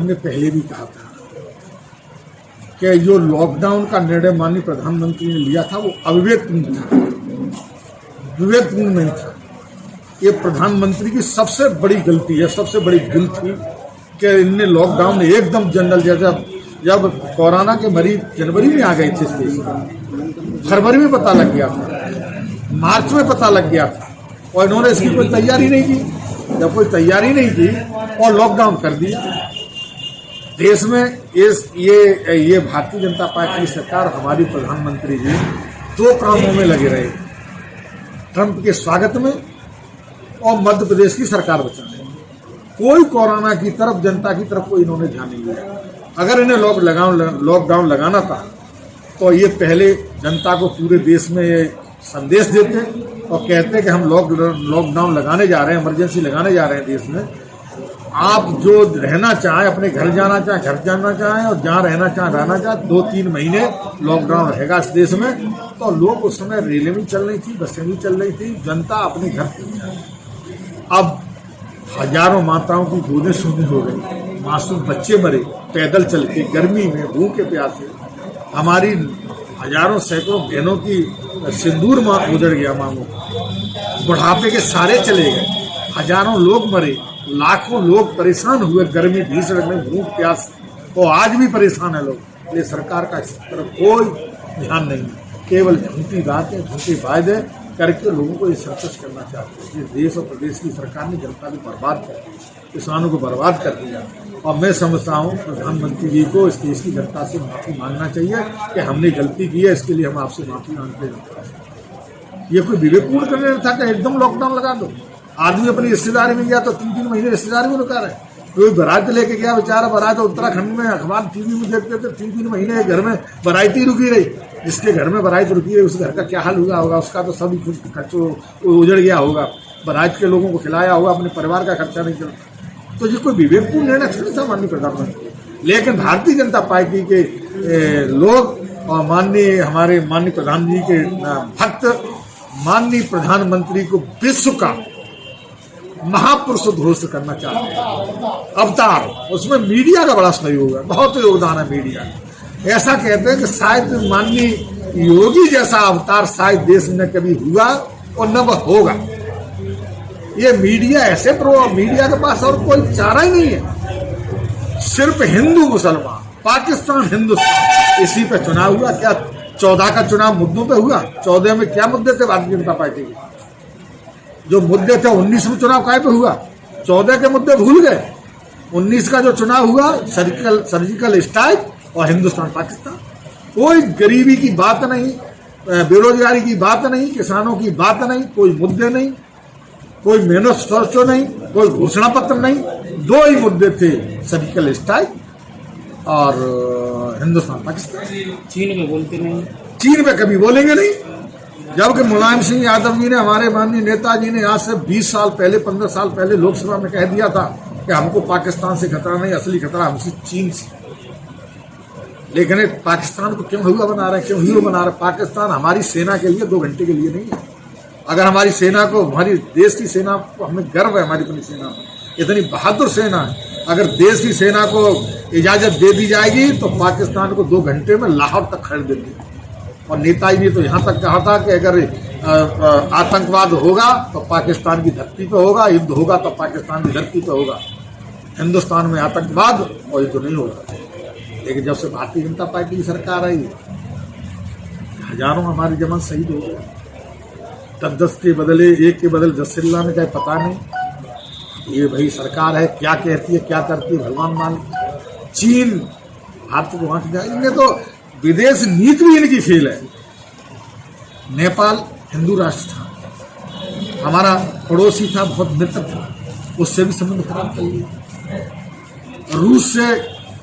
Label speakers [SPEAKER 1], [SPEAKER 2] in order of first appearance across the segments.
[SPEAKER 1] हमने पहले भी कहा था कि जो लॉकडाउन का निर्णय माननीय प्रधानमंत्री ने लिया था वो अविवेकपूर्ण था, विवेकपूर्ण नहीं था। ये प्रधानमंत्री की सबसे बड़ी गलती है, सबसे बड़ी भूल थी कि इनने लॉकडाउन एकदम जनरल जब कोरोना के मरीज जनवरी में आ गए थे इस देश में, फरवरी में पता लग गया था, मार्च में पता लग गया था, और इन्होंने इसकी कोई तैयारी नहीं की। जब कोई तैयारी नहीं की और लॉकडाउन कर दिया देश में, ये भारतीय जनता पार्टी की सरकार, हमारी प्रधानमंत्री जी 2 कामों में लगे रहे, ट्रंप के स्वागत में और मध्य प्रदेश की सरकार बचाने में। कोई कोरोना की तरफ, जनता की तरफ कोई इन्होंने ध्यान नहीं दिया। अगर इन्हें लॉकडाउन लगाना था तो ये पहले जनता को पूरे देश में ये संदेश देते और कहते कि हम लॉकडाउन लगाने जा रहे हैं, इमरजेंसी लगाने जा रहे हैं देश में। आप जो रहना चाहें, अपने घर जाना चाहें और जहाँ रहना चाहें 2-3 महीने लॉकडाउन रहेगा इस देश में। तो लोग उस समय रेलें भी चल रही थी, बसें भी चल रही थी, जनता अपने घर पहुंच जाए। अब हजारों माताओं की गोदें सूनी हो गई, मासूम बच्चे मरे पैदल चल के, गर्मी में, भूखे प्यासे। हमारी हजारों सैकड़ों बहनों की सिंदूर उजड़ गया मांगों, बुढ़ापे के सारे चले गए, हजारों लोग मरे, लाखों लोग परेशान हुए गर्मी भीषण में, भूख प्यास, और आज भी परेशान है लोग। ये सरकार का इस तरफ कोई ध्यान नहीं है, केवल झूठी बातें, झूठे वायदे करके लोगों को ये संतुष्ट करना चाहते हैं। इस देश और प्रदेश की सरकार ने जनता को बर्बाद कर दिया, किसानों को बर्बाद कर दिया। और मैं समझता हूँ प्रधानमंत्री जी को इस देश की जनता से माफी मांगना चाहिए कि हमने गलती की है, इसके लिए हम आपसे माफी मांगते हैं। ये कोई विवेकपूर्ण करने था कि एकदम लॉकडाउन लगा दो। आदमी अपनी रिश्तेदारी में गया तो 3-3 महीने रिश्तेदारी में रुका रहे। कोई बारात लेके गया बेचारा, बारात उत्तराखंड में अखबार टीवी में देखते थे, 3-3 महीने घर में बारात ही रुकी रही। जिसके घर में बारात रुकी रही उस घर का क्या हाल हुआ होगा, उसका तो सभी कुछ खर्चो उजड़ गया होगा, बारात के लोगों को खिलाया होगा, अपने परिवार का खर्चा नहीं चलता। तो ये कोई विवेकपूर्ण निर्णय थोड़ी था माननीय प्रधानमंत्री। लेकिन भारतीय जनता पार्टी के लोग और हमारे माननीय प्रधानमंत्री के भक्त माननीय प्रधानमंत्री को विश्व का महापुरुष घोषित करना चाहते हैं, अवतार। उसमें मीडिया का बड़ा सहयोग है, बहुत योगदान है मीडिया। ऐसा कहते हैं कि शायद माननीय योगी जैसा अवतार शायद देश में कभी हुआ और न होगा। ये मीडिया ऐसे मीडिया के पास और कोई चारा ही नहीं है, सिर्फ हिंदू मुसलमान, पाकिस्तान हिंदुस्तान, इसी पे चुनाव हुआ। क्या 14 का चुनाव मुद्दों पे हुआ? 14 में क्या मुद्दे थे भारतीय जनता पार्टी के? जो मुद्दे थे 19 में चुनाव काय पे हुआ? 14 के मुद्दे भूल गए। 19 का जो चुनाव हुआ, सर्जिकल स्ट्राइक और हिंदुस्तान पाकिस्तान। कोई गरीबी की बात नहीं, बेरोजगारी की बात नहीं, किसानों की बात नहीं, कोई मुद्दे नहीं, कोई मैनिफेस्टो नहीं, कोई घोषणा पत्र नहीं। 2 ही मुद्दे थे, सर्जिकल स्ट्राइक और हिंदुस्तान पाकिस्तान।
[SPEAKER 2] चीन में बोलते नहीं,
[SPEAKER 1] चीन में कभी बोलेंगे नहीं। जबकि मुलायम सिंह यादव जी ने, हमारे माननीय नेताजी ने आज से 20 साल पहले, 15 साल पहले लोकसभा में कह दिया था कि हमको पाकिस्तान से खतरा नहीं, असली खतरा हमसे चीन से। लेकिन पाकिस्तान को क्यों हीरो बना रहे हैं, क्यों हीरो बना रहे हैं? पाकिस्तान हमारी सेना के लिए 2 घंटे के लिए नहीं है। अगर हमारी सेना को, हमारी देश की सेना को, हमें गर्व है हमारी अपनी सेना, इतनी बहादुर सेना है। अगर देश की सेना को इजाजत दे दी जाएगी तो पाकिस्तान को 2 घंटे में लाहौर तक खड़े देंगे। और नेताजी ने तो यहाँ तक कहा था कि अगर आतंकवाद होगा तो पाकिस्तान की धरती पे होगा, युद्ध होगा तो पाकिस्तान की धरती पे होगा। हिंदुस्तान में आतंकवाद और युद्ध नहीं होगा। लेकिन जब से भारतीय जनता पार्टी की सरकार आई, हजारों हमारे जवान शहीद हो गए। 10 के बदले 1 के बदले 10 चिल्लाने का पता नहीं। ये भाई सरकार है, क्या कहती है क्या करती है भगवान मान। चीन भारत को वहां जाए, इनने तो विदेश नीति भी इनकी फेल है। नेपाल हिंदू राष्ट्र था, हमारा पड़ोसी था, बहुत मित्र था, उससे भी संबंध खराब कर लिया।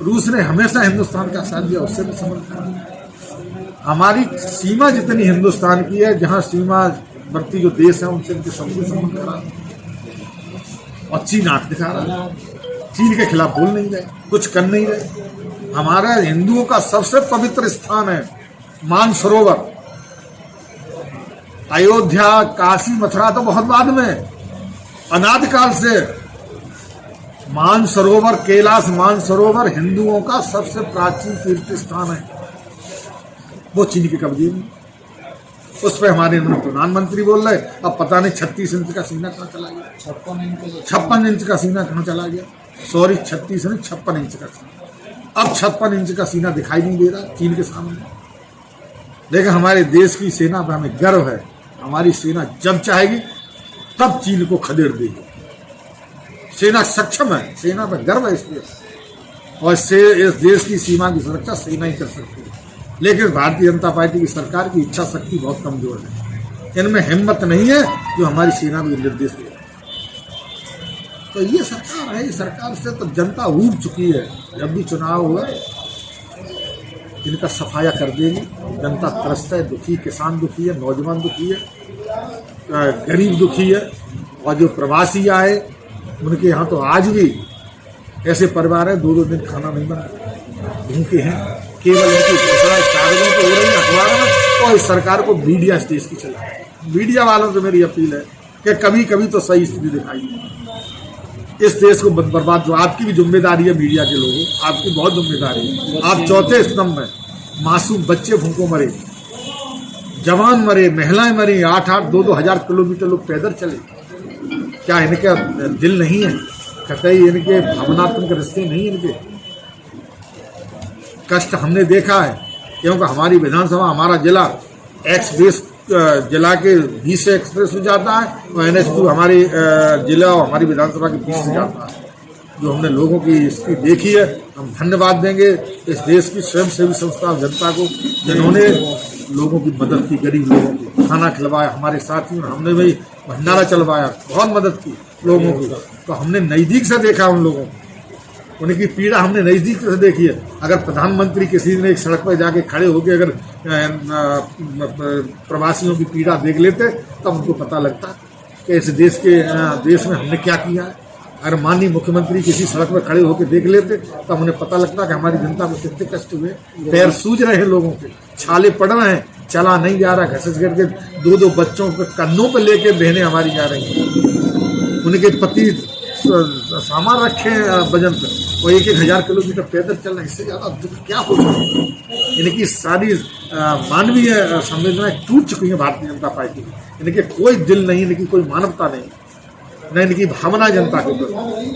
[SPEAKER 1] रूस ने हमेशा हिंदुस्तान का साथ दिया, उससे भी संबंध खराब। हमारी सीमा जितनी हिंदुस्तान की है, जहां सीमावर्ती जो देश है उनसे इनके सबसे संबंध खराब। और चीन आंख दिखा रहा है, चीन के खिलाफ बोल नहीं रहे, कुछ कर नहीं रहे। हमारा हिंदुओं का सबसे पवित्र स्थान है मानसरोवर। अयोध्या, काशी, मथुरा तो बहुत बाद में, अनादिकाल से मानसरोवर, कैलाश मानसरोवर हिंदुओं का सबसे प्राचीन तीर्थ स्थान है, वो चीन के कब्जे में। उस पर हमारे प्रधानमंत्री बोल रहे, अब पता नहीं 36 इंच का सीना कहाँ चला गया, 56 इंच का सीना कहाँ चला गया। सॉरी, 36 नहीं 56 इंच का सीना। अब 56 इंच का सीना दिखाई नहीं दे रहा चीन के सामने। लेकिन हमारे देश की सेना पर हमें गर्व है। हमारी सेना जब चाहेगी तब चीन को खदेड़ देगी। सेना सक्षम है, सेना पर गर्व है इसलिए। और इस देश की सीमा की सुरक्षा सेना ही कर सकती है। लेकिन भारतीय जनता पार्टी की सरकार की इच्छा शक्ति बहुत कमजोर है। इनमें हिम्मत नहीं है जो हमारी सेना को निर्देश दे। तो ये सरकार है, इस सरकार से तो जनता ऊब चुकी है। जब भी चुनाव हुआ इनका सफाया कर देंगे। जनता त्रस्त है, दुखी, किसान दुखी है, नौजवान दुखी है, गरीब दुखी है। और जो प्रवासी आए उनके यहाँ तो आज भी ऐसे परिवार है 2-2 दिन खाना नहीं बनता, भूखे हैं। केवल इनकी घोषणा कागजों पर हो रही है, अखबारों में। और इस सरकार को मीडिया इस देश की चला। मीडिया वालों से मेरी अपील है कि कभी कभी तो सही स्थिति दिखाइए। इस देश को बर्बाद, जो आपकी भी जिम्मेदारी है, मीडिया के लोगों, आपकी बहुत जिम्मेदारी है। आप चौथे स्तंभ में, मासूम बच्चे भूखों मरे, जवान मरे, महिलाएं मरी, 8-8, 2-2 हजार किलोमीटर लोग पैदल चले। क्या इनके दिल नहीं है? कतई इनके भावनात्मक रिश्ते नहीं इनके। कष्ट हमने देखा है, क्योंकि हमारी विधानसभा, हमारा जिला एक्सप्रेस जिला के 20 से एक्सप्रेस में जाता है और NH2 हमारी जिला और हमारी विधानसभा के 20 से जाता है। जो हमने लोगों की इसकी देखी है, हम धन्यवाद देंगे इस देश की स्वयंसेवी संस्था और जनता को, जिन्होंने लोगों की मदद की, गरीब लोगों की खाना खिलवाया। हमारे साथियों, हमने भी भंडारा चलवाया, बहुत मदद की लोगों की। तो हमने नज़दीक से देखा उन लोगों को, उनकी पीड़ा हमने नज़दीक से देखी है। अगर प्रधानमंत्री किसी दिन एक सड़क पर जाके खड़े होकर अगर प्रवासियों की पीड़ा देख लेते तब उनको पता लगता कि इस देश में हमने क्या किया है। अगर माननीय मुख्यमंत्री किसी सड़क पर खड़े होकर देख लेते तब उन्हें पता लगता कि हमारी जनता को कितने कष्ट हुए। पैर सूज रहे हैं लोगों के, छाले पड़ रहे हैं, चला नहीं जा रहा, घसस करके 2-2 बच्चों को कंधों पर लेके बहनें हमारी जा रही हैं। उनके पति सामान रखे वजन पर और 1-1 हजार किलोमीटर पैदल चलना, इससे ज़्यादा दुख क्या हो सकता है। इनकी सारी मानवीय संवेदनाएं टूट चुकी हैं भारतीय जनता पार्टी की। इनके कोई दिल नहीं, इनकी कोई मानवता नहीं, न इनकी भावना जनता के ऊपर।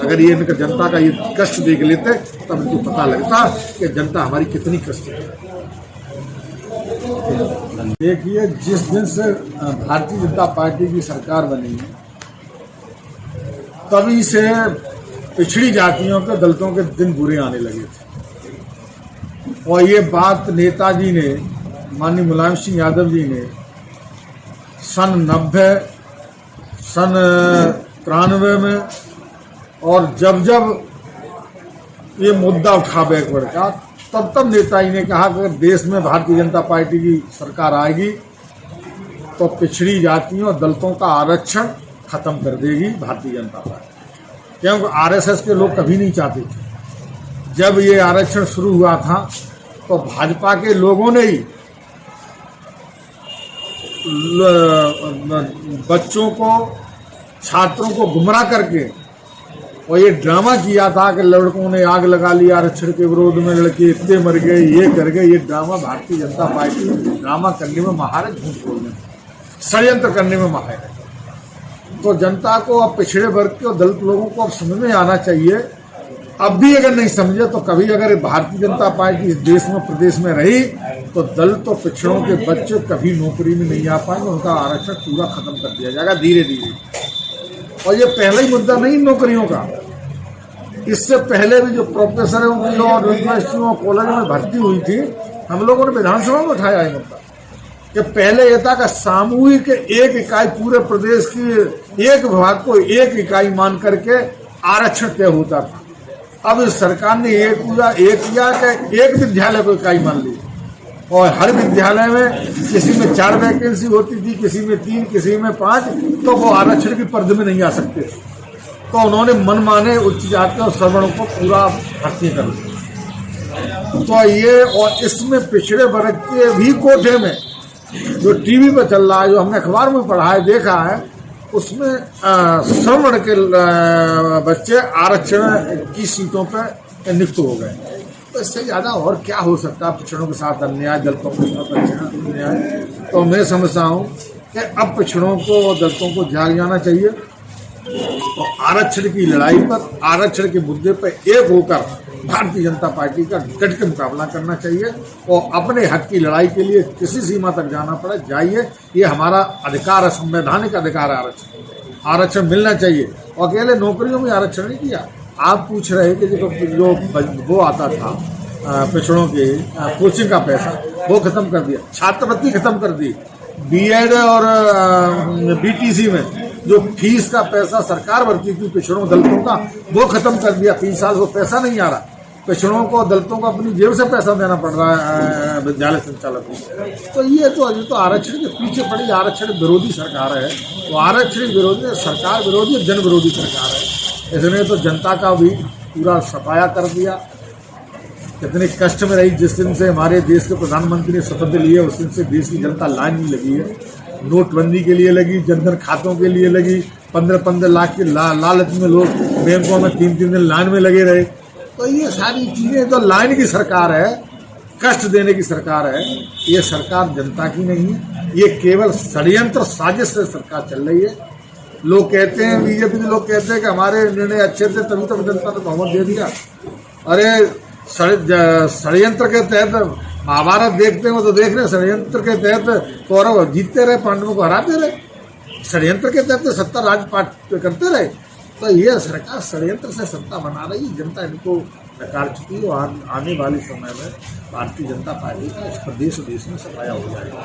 [SPEAKER 1] अगर ये इनका जनता का ये कष्ट देख लेते तब इनको पता लगता कि जनता हमारी कितनी कष्ट है। देखिए, जिस दिन से भारतीय जनता पार्टी की सरकार बनी है तभी से पिछड़ी जातियों के, दलितों के दिन बुरे आने लगे थे। और ये बात नेताजी ने, माननीय मुलायम सिंह यादव जी ने सन 90, सन 93 में, और जब ये मुद्दा उठा बैकवर्ड का, तब नेताजी ने कहा कि अगर देश में भारतीय जनता पार्टी की सरकार आएगी तो पिछड़ी जातियों और दलितों का आरक्षण खत्म कर देगी भारतीय जनता पार्टी। क्योंकि RSS के लोग कभी नहीं चाहते थे। जब ये आरक्षण शुरू हुआ था तो भाजपा के लोगों ने ही बच्चों को, छात्रों को गुमराह करके और ये ड्रामा किया था कि लड़कों ने आग लगा ली आरक्षण के विरोध में, लड़के इतने मर गए, ये कर गए। ये drama Bharatiya Janata party drama करने में माहिर है, झूठ बोलने में, षड्यंत्र करने में माहिर है। तो जनता को, अब पिछड़े वर्ग के और दलित लोगों को अब समझ में आना चाहिए। अब भी अगर नहीं समझे तो कभी अगर भारतीय जनता पार्टी इस देश में, प्रदेश में रही तो दलित और पिछड़ों के बच्चे कभी नौकरी में नहीं आ पाएंगे। उनका आरक्षण पूरा खत्म कर दिया जाएगा धीरे धीरे। और ये पहला ही मुद्दा नहीं नौकरियों का, इससे पहले भी जो प्रोफेसरों की और यूनिवर्सिटियों, कॉलेजों में भर्ती हुई थी, हम लोगों ने विधानसभा में उठाया है मुद्दा कि पहले यह था कि सामूहिक एक इकाई, पूरे प्रदेश की एक विभाग को एक इकाई मान करके आरक्षण तय होता था। अब इस सरकार ने एक किया कि एक विद्यालय को इकाई मान ली और हर विद्यालय में किसी में 4 वैकेंसी होती थी, किसी में 3, किसी में 5, तो वो आरक्षण की पर्दे में नहीं आ सकते थे। तो उन्होंने मनमाने उच्च जाति और सवर्णों को पूरा भर्ती कर दिया। तो ये, और इसमें पिछड़े वर्ग के भी कोटे में जो टीवी पर चल रहा है, जो हमने अखबार में पढ़ा है, देखा है, उसमें श्रवण के बच्चे आरक्षण की सीटों पर नियुक्त हो गए। तो इससे ज़्यादा और क्या हो सकता है? पिछड़ों के साथ अन्याय, दलितों के साथ अन्याय। तो मैं समझता हूँ कि अब पिछड़ों को और दलितों को जाग जाना चाहिए और आरक्षण की लड़ाई पर, आरक्षण के मुद्दे पर एक होकर भारतीय जनता पार्टी का डट के मुकाबला करना चाहिए और अपने हक की लड़ाई के लिए किसी सीमा तक जाना पड़े जाइए। ये हमारा अधिकार है, संवैधानिक अधिकार है। आरक्षण मिलना चाहिए और अकेले नौकरियों में आरक्षण नहीं दिया। आप पूछ रहे हैं कि जो वो आता था पिछड़ों के कोचिंग का पैसा, वो खत्म कर दिया, छात्रवृत्ति खत्म कर दी, बीएड और बीटीसी में जो फीस का पैसा सरकार भरती थी पिछड़ों दलितों का, वो खत्म कर दिया। 3 साल वो पैसा नहीं आ रहा। पिछड़ों को, दलितों को अपनी जेब से पैसा देना पड़ रहा है विद्यालय संचालक को। तो ये तो आरक्षण के पीछे पड़ी आरक्षण विरोधी सरकार है। वो आरक्षण विरोधी सरकार, विरोधी जन विरोधी सरकार है। इसने तो जनता का भी पूरा सफाया कर दिया। कितने कष्ट में रही जिस दिन से हमारे देश के प्रधानमंत्री ने शपथ ली है, उस दिन से देश की जनता लाइन नहीं लगी है। नोटबंदी के लिए लगी, जनधन खातों के लिए लगी, 15-15 लाख की लालच में लोग बैंकों में 3-3 दिन लाइन में लगे रहे। तो ये सारी चीजें तो लाइन की सरकार है, कष्ट देने की सरकार है। ये सरकार जनता की नहीं है, ये केवल षड्यंत्र साजिश से सरकार चल रही है। लोग कहते हैं, बीजेपी के लोग कहते हैं कि हमारे निर्णय अच्छे थे तभी तो जनता ने बहुमत दे दिया। अरे षड्यंत्र के तहत महाभारत देखते हैं तो देख रहे, षड्यंत्र के तहत कौरव जीतते रहे, पांडवों को हराते रहे। षड्यंत्र के तहत सत्ता राजपाट करते रहे। तो ये सरकार षड्यंत्र से सत्ता बना रही, जनता इनको नकार चुकी है। और आने वाले समय में भारतीय जनता पार्टी का इस प्रदेश में सफाया हो जाएगा।